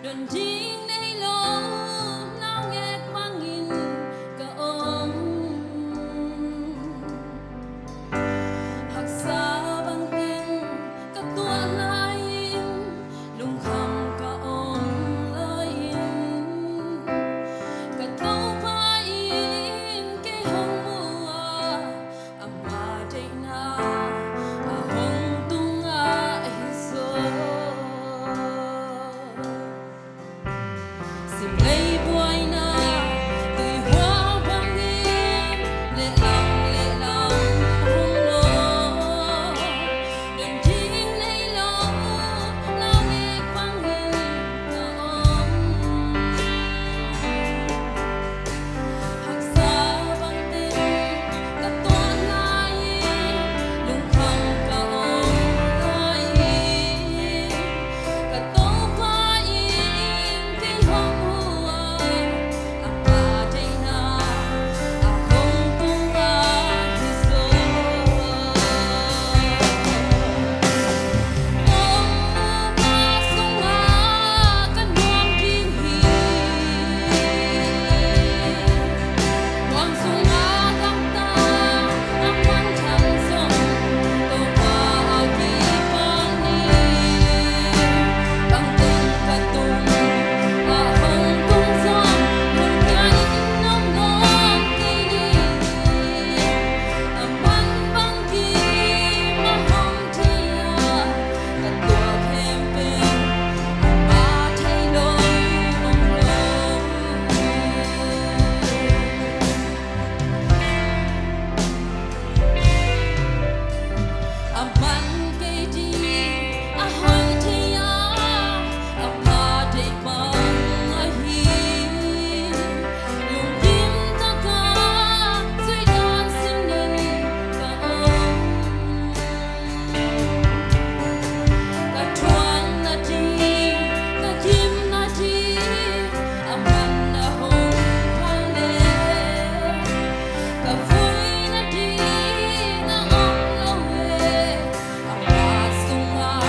đơn chính nay lâu nào nghe quang nghìn cả ông hạc xa bằng tin cả tua lai lung khăm cả ông ơi cả tàu phai cái hông mùa mà đây na hông tung ai rồi xin lấy vui na tươi hoa vang nghiêm lệ lòng hùng lộ đơn chính lấy lòng lao nghe quang hiền hạc xa vang tin cả toàn lai lung khăm cả ông ơi cả tàu phai cái hông mùa mà đây na hông tung ai rồi mà sông á căn buông kinh hỉ quang sông á găm ta âm văn trần sông tàu qua kỳ phong ni bằng tình cả tung hông tung gió một cái nông ngon cây đi băng băng kỳ mà hông thấy cả tua khem bên mà thấy đôi mong lâu bắn cây đi hỏi thấy mà để bằng hi lung kim ta ca dưới đàn xin nên cả ông cả thoáng na đi cả kim na đi man na hông phai lệ cả vui na đi na ông lâu về mà sung à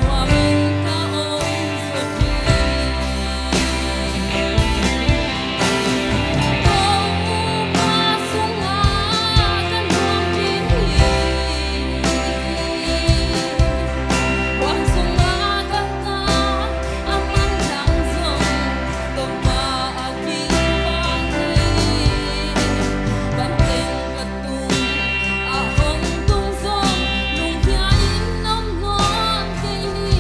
noa mình cả ông ruột đi mà sung à căn buông kinh hỉ quang sung á găm ta âm văn trăng rồng tàu qua kỳ phong ni bằng tình cả tung hông tung gió lung thiên nông ngon cây ni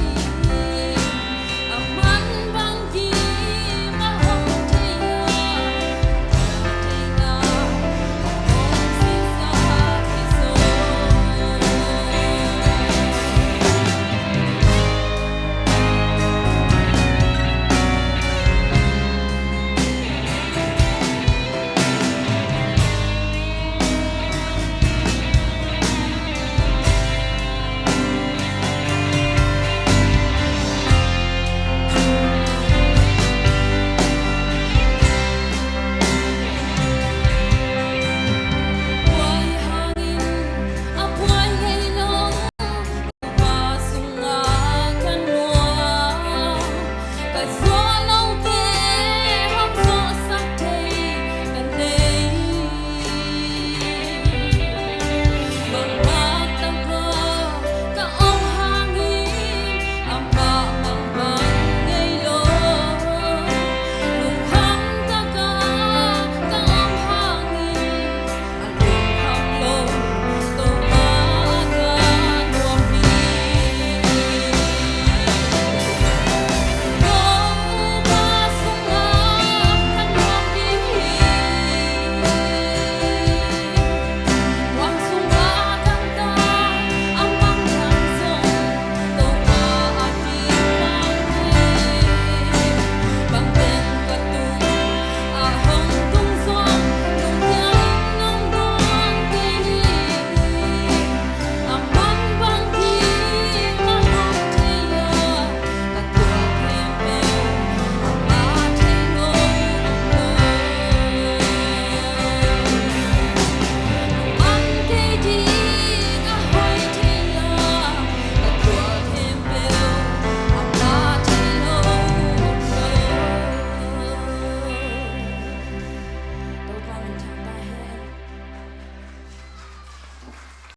man bằng kỳ mà hông thấy na hông xin xa thì rồi quay hangin quay ngày nông qua sung á căn noa cả gió